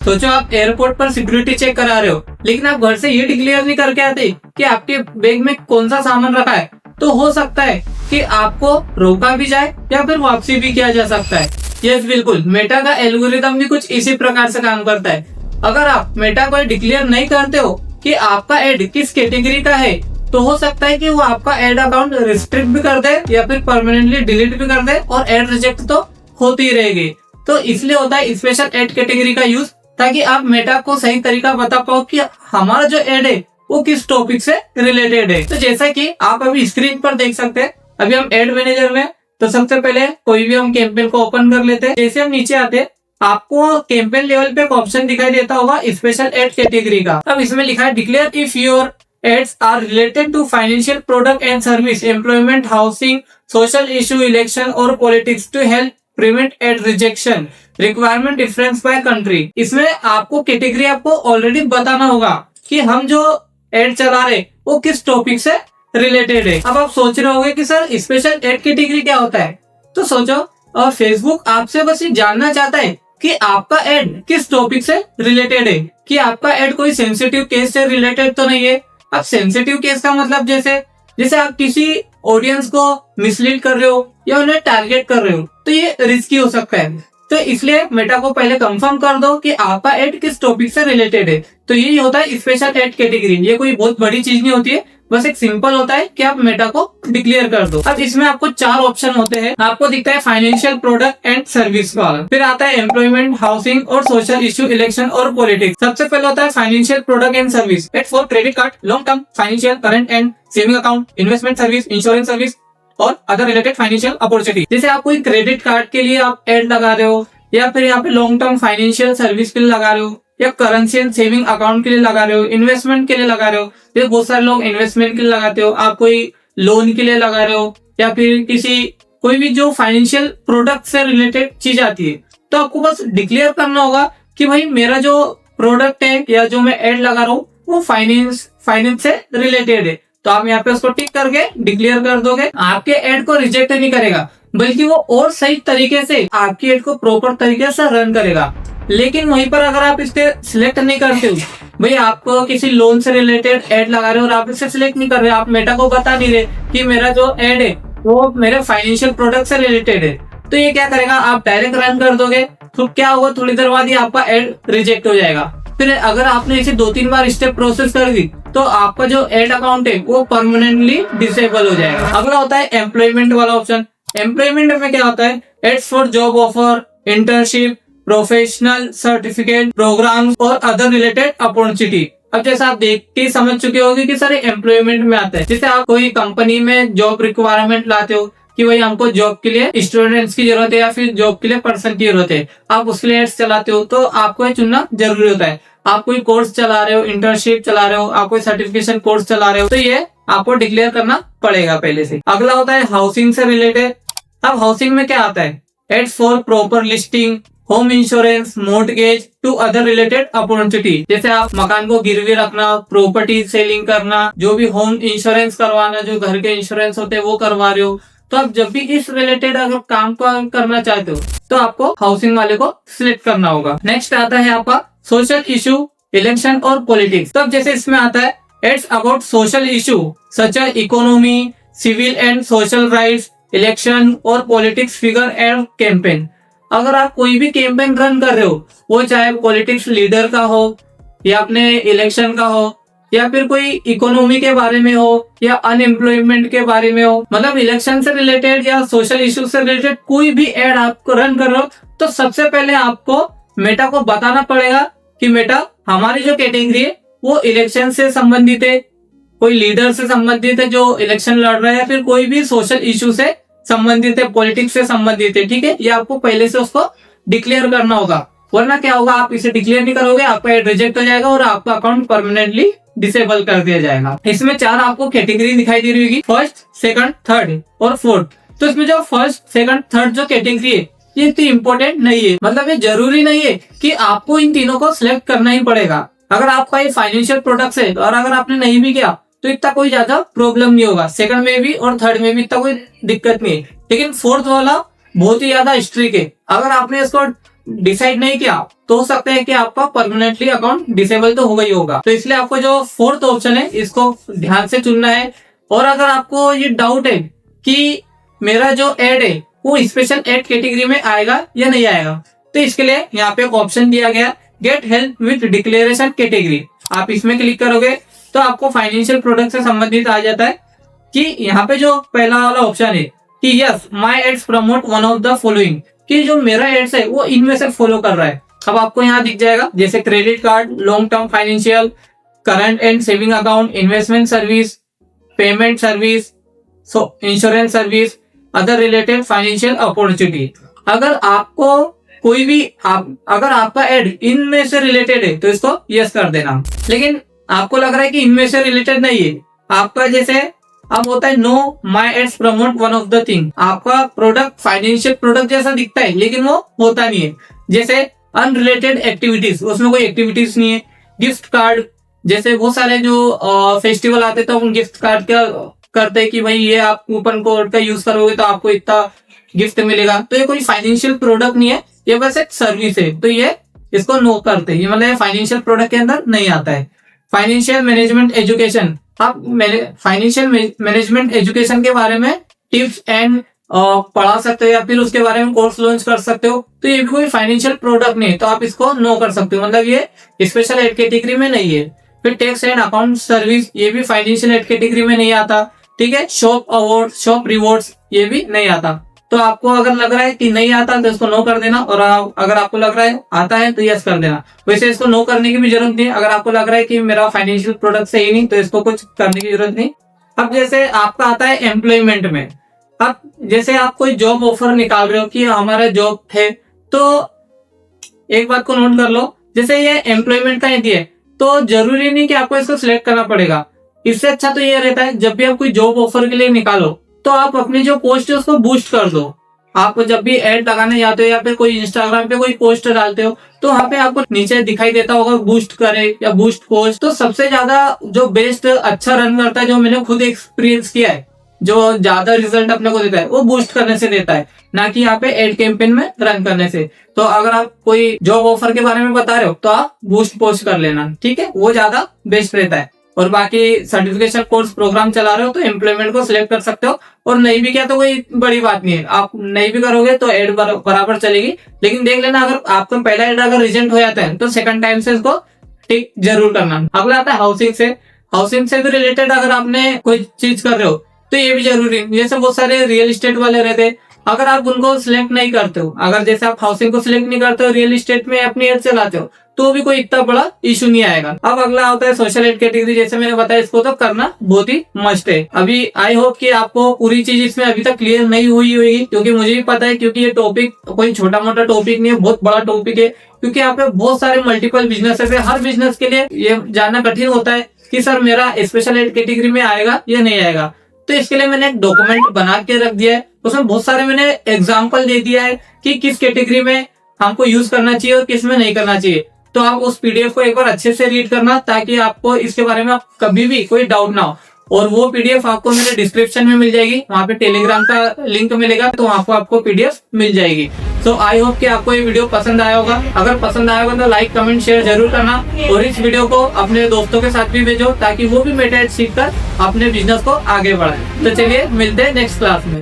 सोचो आप एयरपोर्ट पर सिक्योरिटी चेक करा रहे हो, लेकिन आप घर से ये डिक्लेयर नहीं करके आते कि आपके बैग में कौन सा सामान रखा है, तो हो सकता है कि आपको रोका भी जाए या फिर वापसी भी किया जा सकता है। यस बिल्कुल, मेटा का एल्गोरिदम भी कुछ इसी प्रकार से काम करता है। अगर आप मेटा को डिक्लेयर नहीं करते हो कि आपका एड किस कैटेगरी का है, तो हो सकता है कि वो आपका एड अकाउंट रिस्ट्रिक्ट भी कर दे या फिर परमानेंटली डिलीट भी कर दे और एड रिजेक्ट तो होती ही रहेगी। तो इसलिए होता है स्पेशल एड कैटेगरी का यूज, ताकि आप मेटा को सही तरीका बता पाओ कि हमारा जो एड है वो किस टॉपिक से रिलेटेड है। तो जैसा कि आप अभी स्क्रीन पर देख सकते हैं, अभी हम एड मैनेजर में, तो सबसे पहले कोई भी हम कैंपेन को ओपन कर लेते हैं। जैसे हम नीचे आते हैं, आपको कैंपेन लेवल पे एक ऑप्शन दिखाई देता होगा स्पेशल एड कैटेगरी का। अब इसमें लिखा है declare if your ads are related to financial product and service, employment, housing, social issue, election और politics to help prevent ad rejection, requirement difference by country. इसमें आपको कैटेगरी आपको ऑलरेडी बताना होगा कि हम जो एड चला रहे वो किस टॉपिक से रिलेटेड है। अब आप सोच रहे होंगे कि सर स्पेशल एड कैटेगरी क्या होता है, तो सोचो, और फेसबुक आपसे बस ये जानना चाहता है कि आपका एड किस टॉपिक से रिलेटेड है, कि आपका एड कोई सेंसिटिव केस से रिलेटेड तो नहीं है। अब सेंसिटिव केस का मतलब जैसे आप किसी ऑडियंस को मिसलीड कर रहे हो या उन्हें टारगेट कर रहे हो, तो ये रिस्की हो सकता है। तो इसलिए मेटा को पहले कंफर्म कर दो कि आपका एड किस टॉपिक से रिलेटेड है। तो यही होता है स्पेशल एड कैटेगरी। ये कोई बहुत बड़ी चीज नहीं होती है, बस एक सिंपल होता है कि आप मेटा को डिक्लेयर कर दो। अब इसमें आपको 4 ऑप्शन होते हैं। आपको दिखता है फाइनेंशियल प्रोडक्ट एंड सर्विस वाला, फिर आता है एम्प्लॉयमेंट, हाउसिंग और सोशल इशू, इलेक्शन और पॉलिटिक्स। सबसे पहले होता है financial product and service. Ad for credit card, long term, financial, current and saving account, investment service, insurance service और अदर रिलेटेड फाइनेंशियल अपॉर्चुनिटी। जैसे आप कोई क्रेडिट कार्ड के लिए आप एड लगा रहे हो, या फिर यहाँ पे लॉन्ग टर्म फाइनेंशियल सर्विस के लिए लगा रहे हो, या करेंसी एंड सेविंग अकाउंट के लिए लगा रहे हो, इन्वेस्टमेंट के लिए लगा रहे हो। जैसे बहुत सारे लोग इन्वेस्टमेंट के लिए लगाते हो, आप कोई लोन के लिए लगा रहे हो, या फिर कोई भी जो फाइनेंशियल प्रोडक्ट से रिलेटेड चीज आती है, तो आपको बस डिक्लेयर करना होगा कि भाई मेरा जो प्रोडक्ट है या जो मैं एड लगा रहा हूँ वो फाइनेंस से रिलेटेड है। तो आप यहाँ पे उसको टिक करके डिक्लेयर कर दोगे। आपके एड को रिजेक्ट नहीं करेगा, बल्कि वो और सही तरीके से आपकी एड को प्रॉपर तरीके से रन करेगा। लेकिन वहीं पर अगर आप इसके सिलेक्ट नहीं करते हो, भाई आपको किसी लोन से रिलेटेड एड लगा रहे हो और आप इसे सिलेक्ट नहीं कर रहे, आप मेटा को बता नहीं रहे कि मेरा जो एड है वो मेरे फाइनेंशियल प्रोडक्ट से रिलेटेड है, तो ये क्या करेगा, आप डायरेक्ट रन कर दोगे, तो क्या होगा, थोड़ी देर बाद ही आपका एड रिजेक्ट हो जाएगा। फिर अगर आपने इसे 2-3 बार स्टेप प्रोसेस कर दी, तो आपका जो एड अकाउंट है वो परमानेंटली डिसेबल हो जाएगा। अगला होता है एम्प्लॉयमेंट वाला ऑप्शन। एम्प्लॉयमेंट में क्या होता है, ads for job offer, internship, professional certificate program और अदर रिलेटेड अपॉर्चुनिटी। अब जैसा आप देख के समझ चुके होंगे कि सर एम्प्लॉयमेंट में आता है, जैसे आप कोई कंपनी में जॉब रिक्वायरमेंट लाते हो कि भाई हमको जॉब के लिए स्टूडेंट्स की जरूरत है या फिर जॉब के लिए पर्सन की जरूरत है, आप उसके लिए एड्स चलाते हो, तो आपको ये चुनना जरूरी होता है। आप कोई कोर्स चला रहे हो, इंटर्नशिप चला रहे हो, आप कोई सर्टिफिकेशन कोर्स चला रहे हो, तो ये आपको डिक्लेयर करना पड़ेगा पहले से। अगला होता है हाउसिंग से रिलेटेड। अब हाउसिंग में क्या आता है, ads for proper listing, home insurance, mortgage to other related opportunity. जैसे आप मकान को गिरवी रखना, प्रॉपर्टी सेलिंग करना, जो भी होम इंश्योरेंस करवाना, जो घर के इंश्योरेंस होते हैं वो करवा रहे हो, तो आप जब भी इस रिलेटेड अगर काम को करना चाहते हो तो आपको हाउसिंग वाले को सिलेक्ट करना होगा। नेक्स्ट आता है आपका सोशल इशू, इलेक्शन और पॉलिटिक्स। तब जैसे इसमें आता है ads about social issue such as economy, civil and social rights, election और पॉलिटिक्स फिगर एंड कैंपेन। अगर आप कोई भी कैंपेन रन कर रहे हो, वो चाहे पॉलिटिक्स लीडर का हो या अपने इलेक्शन का हो या फिर कोई इकोनॉमी के बारे में हो या अनएम्प्लॉयमेंट के बारे में हो, मतलब इलेक्शन से रिलेटेड या सोशल इशू से रिलेटेड कोई भी एड आपको रन कर रहे हो, तो सबसे पहले आपको मेटा को बताना पड़ेगा कि मेटा हमारी जो कैटेगरी है वो इलेक्शन से संबंधित है, कोई लीडर से संबंधित है जो इलेक्शन लड़ रहा है, या फिर कोई भी सोशल इशू से संबंधित है, पॉलिटिक्स से संबंधित है। ठीक है, ये आपको पहले से उसको डिक्लेयर करना होगा, वरना क्या होगा, आप इसे डिक्लेयर नहीं करोगे, आपका एड रिजेक्ट हो जाएगा और आपका अकाउंट परमानेंटली डिसेबल कर दिया जाएगा। इसमें 4 आपको कैटेगरी दिखाई दे रही होगी, फर्स्ट, सेकंड, थर्ड और फोर्थ। तो इसमें जो फर्स्ट, सेकंड, थर्ड जो कैटेगरी है ये इतनी इंपॉर्टेंट नहीं है, मतलब ये जरूरी नहीं है कि आपको इन तीनों को सिलेक्ट करना ही पड़ेगा। अगर आपका ये फाइनेंशियल प्रोडक्ट्स है और अगर आपने नहीं भी किया तो इतना कोई ज्यादा प्रॉब्लम नहीं होगा, सेकंड में भी और थर्ड में भी इतना कोई दिक्कत नहीं है। लेकिन फोर्थ वाला बहुत ही ज्यादा स्ट्रिक्ट है, अगर आपने इसको डिसाइड नहीं किया तो हो सकता है कि आपका परमानेंटली अकाउंट डिसेबल तो हो गई होगा। तो इसलिए आपको जो फोर्थ ऑप्शन है इसको ध्यान से चुनना है। और अगर आपको ये डाउट है कि मेरा जो एड है वो स्पेशल एड कैटेगरी में आएगा या नहीं आएगा, तो इसके लिए यहाँ पे एक ऑप्शन दिया गया, get help with declaration category. आप इसमें क्लिक करोगे तो आपको फाइनेंशियल प्रोडक्ट से संबंधित आ जाता है कि यहाँ पे जो पहला वाला ऑप्शन है कि yes my ads promote one of the following, कि जो मेरा एड्स है वो इनमें से फॉलो कर रहा है। अब आपको यहाँ दिख जाएगा जैसे credit card, long term financial, current and saving account, investment service, payment service, insurance service, other related financial opportunity. अगर आपको कोई भी अगर आपका एड इनमें से रिलेटेड है तो इसको यस कर देना। लेकिन आपको लग रहा है कि इनमें से रिलेटेड नहीं है, आपका जैसे अब होता है no my ads promote one of the thing, आपका प्रोडक्ट फाइनेंशियल प्रोडक्ट जैसा दिखता है लेकिन वो होता नहीं है। जैसे अनरिलेटेड एक्टिविटीज, उसमें कोई एक्टिविटीज नहीं है। गिफ्ट कार्ड, जैसे बहुत सारे जो फेस्टिवल आते तो उन गिफ्ट कार्ड क्या करते हैं कि भाई ये आप कूपन कोड का यूज करोगे तो आपको इतना गिफ्ट मिलेगा, तो ये कोई फाइनेंशियल प्रोडक्ट नहीं है, ये बस एक सर्विस है, तो ये इसको नो करते हैं, ये मतलब फाइनेंशियल प्रोडक्ट के अंदर नहीं आता है। फाइनेंशियल मैनेजमेंट एजुकेशन, आप फाइनेंशियल मैनेजमेंट एजुकेशन के बारे में टिप्स एंड पढ़ा सकते हो या फिर उसके बारे में कोर्स लॉन्च कर सकते हो, तो ये भी कोई फाइनेंशियल प्रोडक्ट नहीं है, तो आप इसको नो कर सकते हो, मतलब ये स्पेशल एड कैटेगरी में नहीं है। फिर टैक्स एंड अकाउंट सर्विस, ये भी फाइनेंशियल एड कैटेगरी में नहीं आता। ठीक है, शॉप अवार्ड, शॉप रिवॉर्ड्स, ये भी नहीं आता। तो आपको अगर लग रहा है कि नहीं आता तो इसको नो कर देना, और अगर आपको लग रहा है आता है तो यस कर देना। वैसे इसको नो करने की भी जरूरत नहीं है, अगर आपको लग रहा है कि मेरा फाइनेंशियल प्रोडक्ट सही नहीं तो इसको कुछ करने की जरूरत नहीं। अब जैसे आपका आता है एम्प्लॉयमेंट में, अब जैसे आप कोई जॉब ऑफर निकाल रहे हो कि हमारा जॉब है, तो एक बात को नोट कर लो, जैसे ये एम्प्लॉयमेंट का यदि है तो जरूरी नहीं कि आपको इसको सिलेक्ट करना पड़ेगा। इससे अच्छा तो ये रहता है जब भी आप कोई जॉब ऑफर के लिए निकालो तो आप अपनी जो पोस्ट है उसको बूस्ट कर दो। आप जब भी एड लगाने जाते हो या फिर कोई इंस्टाग्राम पे कोई पोस्ट डालते हो तो वहाँ पे आपको नीचे दिखाई देता होगा बूस्ट करे या बूस्ट पोस्ट। तो सबसे ज्यादा जो बेस्ट अच्छा रन करता है, जो मैंने खुद एक्सपीरियंस किया है, जो ज्यादा रिजल्ट अपने को देता है वो बूस्ट करने से देता है, ना कि यहाँ पे एड कैंपेन में रन करने से। तो अगर आप कोई जॉब ऑफर के बारे में बता रहे हो तो आप बूस्ट पोस्ट कर लेना, ठीक है, वो ज्यादा बेस्ट रहता है। और बाकी सर्टिफिकेशन कोर्स प्रोग्राम चला रहे हो तो एम्प्लॉयमेंट को सिलेक्ट कर सकते हो, और नहीं भी किया तो कोई बड़ी बात नहीं है, आप नहीं भी करोगे तो एड बराबर चलेगी। लेकिन देख लेना अगर आपका पहला एड अगर रिजेक्ट हो जाता है तो सेकंड टाइम से इसको टिक जरूर करना। अगला आता है हाउसिंग से। हाउसिंग से भी रिलेटेड अगर आपने कोई चीज कर रहे हो तो ये भी जरूरी है। जैसे बहुत सारे रियल एस्टेट वाले रहते हैं, अगर आप उनको सिलेक्ट नहीं करते हो, अगर जैसे आप हाउसिंग को सिलेक्ट नहीं करते हो, रियल एस्टेट में अपनी एड चलाते हो, तो भी कोई इतना बड़ा इशू नहीं आएगा। अब अगला होता है सोशल एड कैटेगरी। जैसे मैंने बताया इसको तो करना बहुत ही मस्ट है। अभी आई होप कि आपको पूरी चीज इसमें अभी तक क्लियर नहीं हुई होगी, क्योंकि मुझे भी पता है, क्योंकि ये टॉपिक कोई छोटा मोटा टॉपिक नहीं है, बहुत बड़ा टॉपिक है। क्योंकि यहाँ पे बहुत सारे मल्टीपल बिजनेस है, हर बिजनेस के लिए ये जानना कठिन होता है कि सर मेरा स्पेशल एड कैटेगरी में आएगा या नहीं आएगा। तो इसके लिए मैंने एक डॉक्यूमेंट बना के रख दिया है, उसमें बहुत सारे मैंने एग्जाम्पल दे दिया है कि किस कैटेगरी में हमको यूज करना चाहिए और किस में नहीं करना चाहिए। तो आप उस पीडीएफ को एक बार अच्छे से रीड करना, ताकि आपको इसके बारे में कभी भी कोई डाउट ना हो। और वो पीडीएफ आपको मेरे डिस्क्रिप्शन में मिल जाएगी, वहाँ पे टेलीग्राम का लिंक मिलेगा, तो वहाँ पर आपको पीडीएफ मिल जाएगी। तो आई होप कि आपको ये वीडियो पसंद आया होगा। अगर पसंद आया होगा तो लाइक कमेंट शेयर जरूर करना, और इस वीडियो को अपने दोस्तों के साथ भी भेजो, ताकि वो भी मेथड सीख कर अपने बिजनेस को आगे बढ़ाए। तो चलिए मिलते हैं नेक्स्ट क्लास में।